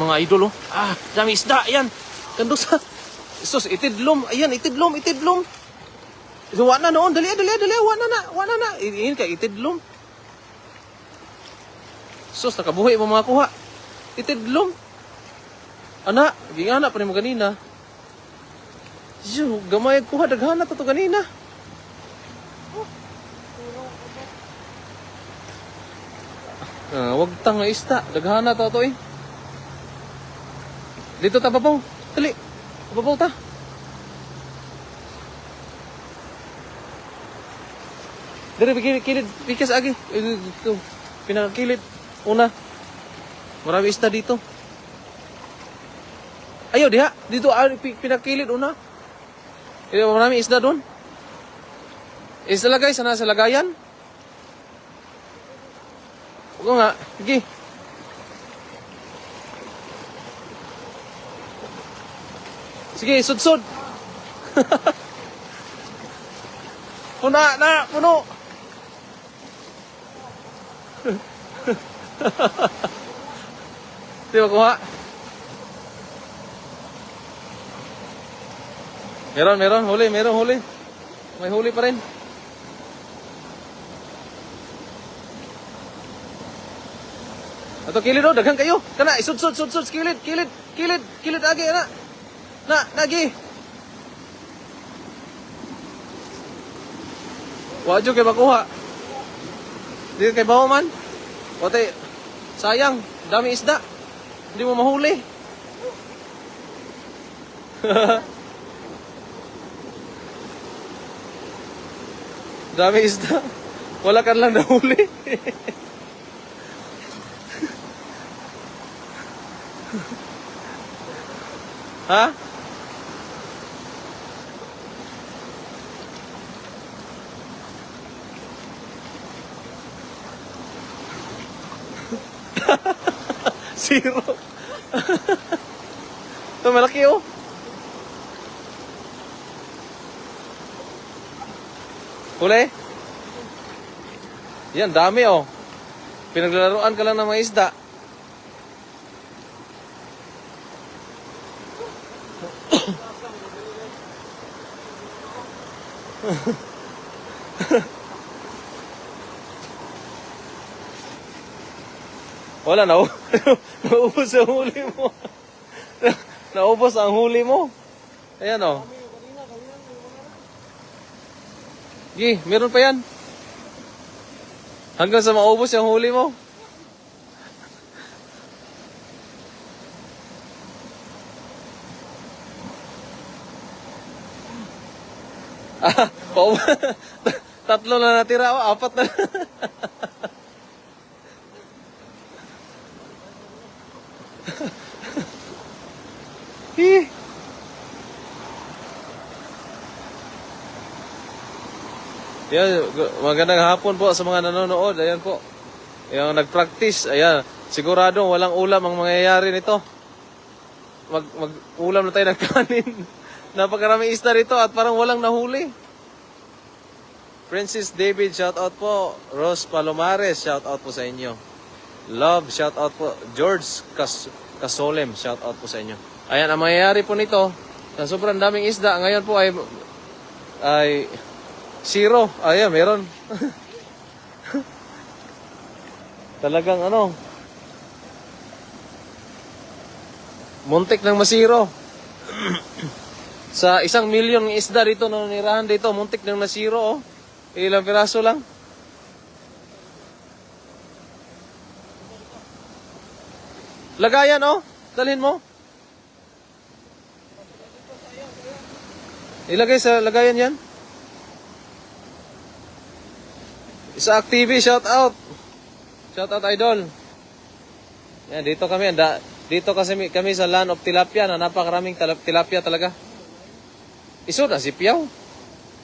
mga idol, oh. Ah, dami isda, ayan. Kando sa, sus, itidlom, ayan, itidlom. Gawa na noon, dali, wa na. Iyan ka, itidlom. Sus, nakabuhay mo mga kuha. Itidlom. Ana, gingana pa ni mo ganina. Yo, gamay kuha, daghana to ganina. Wag tang isda, daghana to eh. Dito ta babaw. Dali. Babaw ta. Dere kilid pikas agi. Ito. Pinakakilid una. Marami isda dito. Ayo diha, dito pinakilid una. Marami isda doon. Isda lagay sana sa lagayan. Oo nga, sige. Sige, sudsud. Puno. Di ba kuha? Meron, huli. May huli pa rin. Ato kilid, daghan kayo. Kana, isudsud, kilid agi ana. Nagi. Wadyo kay makuha. Di kay bawo man. Ote, sayang, dami isda. Hindi mo mahuli. Dami isda. Wala ka lang nahuli. Ha? Zero. Ito malaki oh. Huli? Yan, dami oh. Pinaglalaroan ka lang ng mga isda. Wala na. Naubos ang huli mo. Naubos ang huli mo. Ayan o. Gi, meron pa yan. Hanggang sa maubos yung huli mo. Tatlo na natira o, 4 na. Yan, magandang hapon po sa mga nanonood. Ayan po. Yung nag-practice, ayan. Sigurado walang ulam ang mangyayari nito. Mag-ulam na tayo ng kanin. Napakaraming isda rito at parang walang nahuli. Princess David, shout out po. Rose Palomares, shout out po sa inyo. Love, shout out po. George Kasolem, shout out po sa inyo. Ayan, ang mangyayari po nito, sa sobrang daming isda, ngayon po ay zero. Ayan, meron. Talagang ano, muntik ng masiro. Sa 1 milyon isda dito na nirahan dito, muntik ng nasiro oh. Ilang piraso lang. Lagayan oh, dalhin mo. Ilagay sa lagayan yan. Isa TV, shout out. Shout out idol. Yan, dito kami, dito kasi kami sa land of tilapia na napakaraming tilapia talaga. Isoda ang sipyaw.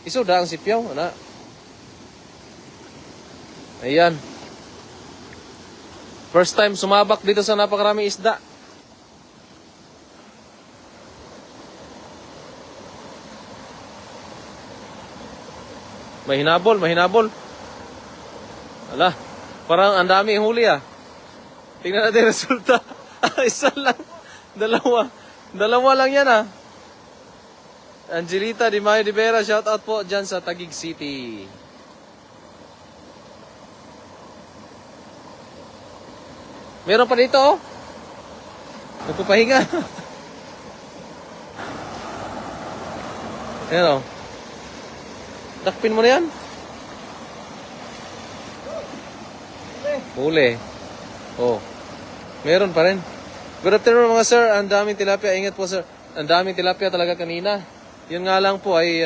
Isoda ang sipyaw. Ano? Ayan. First time sumabak dito sa napakaraming isda. Mahinabol. Ala, parang ang dami huli ah. Tingnan natin resulta. Isa lang. Dalawa. Dalawa lang yan ah. Angelita Di Mayo de Vera, shout out po dyan sa Taguig City. Meron pa dito oh. Nagpapahinga. Ayan oh. Dakpin mo na yan. Huli. Oh. Meron pa rin. Good afternoon mga sir. Ang daming tilapia. Ingat po sir. Ang daming tilapia talaga kanina. Yun nga lang po ay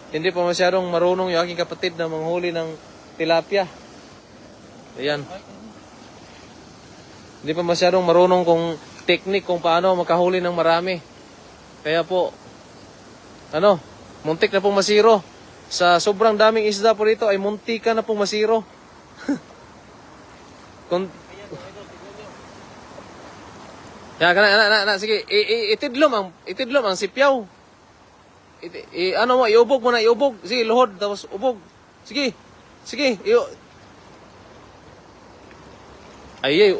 hindi pa masyadong marunong yung aking kapatid na manghuli ng tilapia. Ayan. Hindi pa masyadong marunong kung technique kung paano makahuli ng marami. Kaya po, muntik na pong masiro. Sa sobrang daming isda po rito ay muntika na pong masiro. Sige, itidlom ang sipyaw. Iubog mo na, iubog. Sige, luhod, tapos ubog. Sige,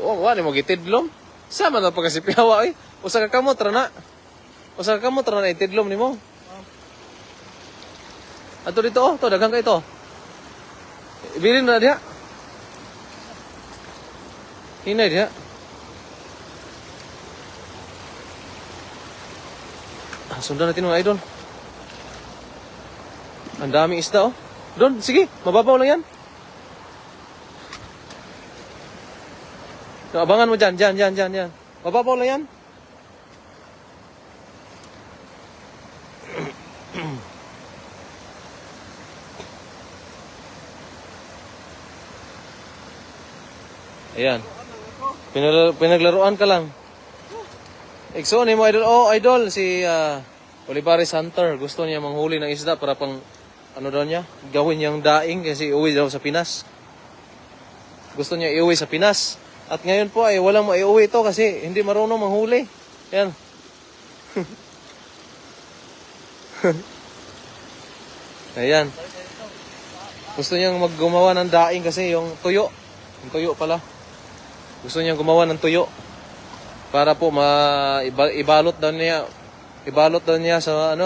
wala mo gitidlom. Sama na pagkasipyaw ay. Usa ka kamot ra na itidlom nimo. Ato dito oh, to daghang ka ito. Ibilin na diha. Hinay diha. Sundan natin mga idol. Ang daming isda oh. Doon, sige, mababaw lang yan. Abangan mo dyan. Mababaw lang yan. Ayan. Pinaglaruan ka lang. Exo ni mo idol. Oh, idol si Olivares Hunter. Gusto niya manghuli ng isda para pang daw niya? Gawin niyang daing kasi uwi daw sa Pinas. Gusto niya iuwi sa Pinas. At ngayon po ay walang maiuwi ito kasi hindi marunong manghuli. Ayan. Ayan. Gusto niyang maggumawa ng daing kasi yung tuyo. Yung tuyo pala. Gusto niyang gumawa ng tuyo. Para po ibalot daw niya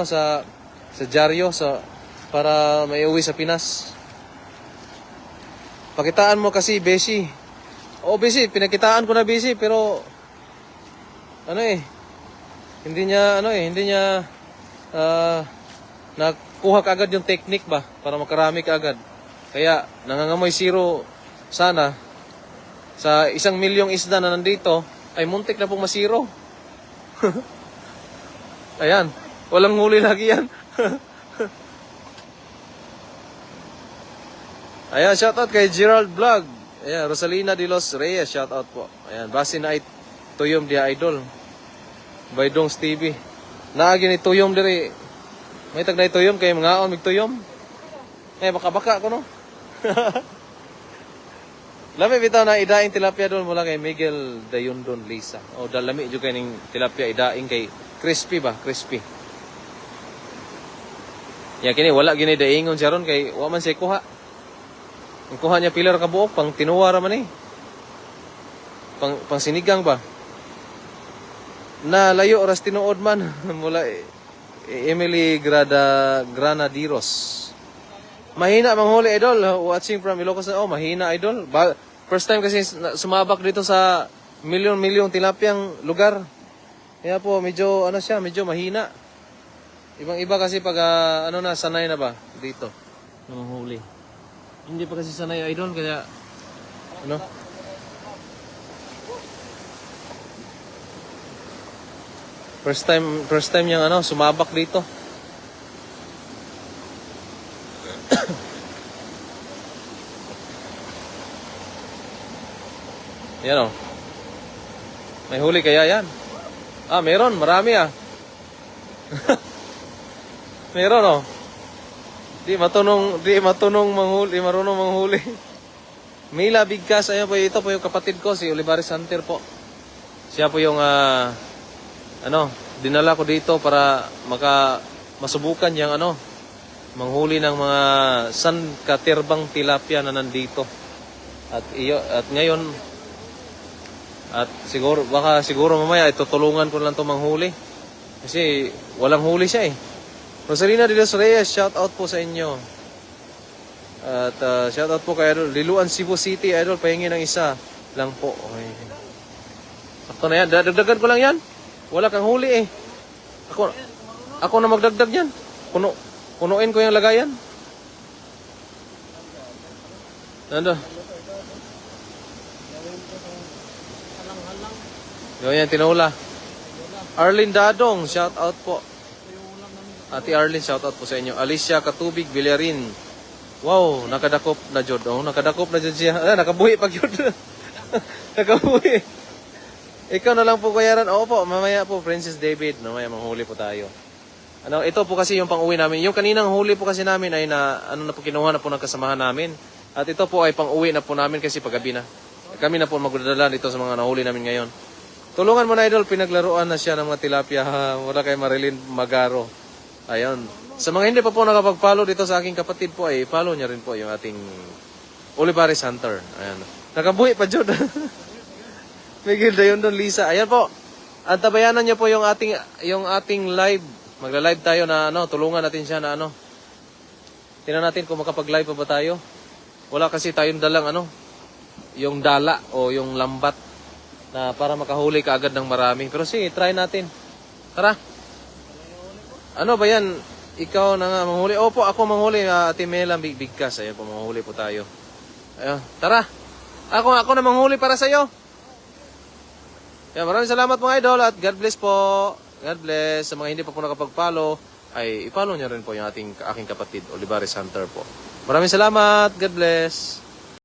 sa dyaryo para maiuwi sa Pinas. Pakitaan mo kasi Beshi. Oo Beshi, pinakitaan ko na Beshi pero hindi niya nakuha kaagad yung technique ba para makarami kaagad. Kaya nangangamoy zero sana sa 1 milyong isda na nandito ay muntik na pong masiro. Ayan, walang huli lagi yan. Ayan, shoutout kay Gerald Vlog. Ayan, Rosalina de los Reyes, shoutout po. Ayan, base na ay tuyom dia idol. Baydong TV. Naagi ni tuyom diri. May tag na tuyom kay mga on mig tuyom. Baka ko no. Lami bitaw na idaing tilapia doon mula kay Miguel Dayundon Lisa. O dalami juga ning tilapia idaing kay crispy ba, crispy. Ya kini wala gini daingon siya ron kay wa man siya kuha. Ang kuha niya pilar ka buok pang tinuwa ra man eh. Pang sinigang ba. Na layo oras tinuod man mula Emily Granadiros. Mahina manghuli idol, watching from Ilocos. Oh, mahina idol. First time kasi sumabak dito sa milyon-milyong tilapiyang lugar. Kaya po medyo medyo mahina. Ibang-iba kasi pag sanay na ba dito na manghuli. Hindi pa kasi sanay idol kaya First time niyang sumabak dito. Yan o. May huli kaya yan? Meron. Marami Meron o. Di marunong manghuli. Mila Bigkas. Ayan po, ito po yung kapatid ko, si Olivares Hunter po. Siya po yung, dinala ko dito para masubukan yung, manghuli ng mga sangkatirbang tilapia na nandito. At ngayon, At siguro, baka siguro mamaya itutulungan ko lang to manghuli. Kasi walang huli siya eh. Rosalina de los Reyes, shout out po sa inyo. At shout out po kay Idol. Liluan Cebu City, Idol, pahingi ng isa lang po. Okay. Sakto na yan. Dagdagan ko lang yan. Wala kang huli eh. Ako na magdagdag yan. Punuin ko yung lagayan. Ano? Yun yan, tinula. Arlene Dadong, shout out po. Ate Arlene, shout out po sa inyo. Alicia Katubig Villarin. Wow, nakadakop na jud. Oh, nakadakop na jud siya. Nakabuhi pag yun. Nakabuhi. Ikaw na lang po kayaran. Oo po, mamaya po, Princess David. Mamaya manghuli po tayo. Ano, ito po kasi yung pang-uwi namin. Yung kaninang huli po kasi namin ay na po kinuha na po ng kasamahan namin. At ito po ay pang-uwi na po namin kasi paggabi na. Kami na po magdadala dito sa mga nahuli namin ngayon. Tulungan mo na, Idol, pinaglaruan na siya ng mga tilapia. Wala kay Marilyn Magaro. Ayun. Sa mga hindi pa po nakapag-follow dito sa aking kapatid po, ay follow niya rin po yung ating Olivares Hunter. Ayan. Nakabuhi pa, Jod. Miguel Dayon doon, Lisa. Ayan po. Antabayanan niyo po yung ating live. Magla-live tayo na tulungan natin siya na tingnan natin kung makapag-live pa ba tayo. Wala kasi tayong dalang yung dala o yung lambat na para makahuli ka agad ng marami. Pero sige, try natin. Tara. Ano ba yan? Ikaw na nga manghuli. Opo, ako manghuli. Ate Mela Bigkas. Ayan po, manghuli po tayo. Ayan, tara. Ako na manghuli para sa'yo. Ayan, maraming salamat mga idol at God bless po. God bless. Sa mga hindi pa po nakapag-follow, ay i-follow nyo rin po yung aking kapatid, Olivares Hunter po. Maraming salamat. God bless.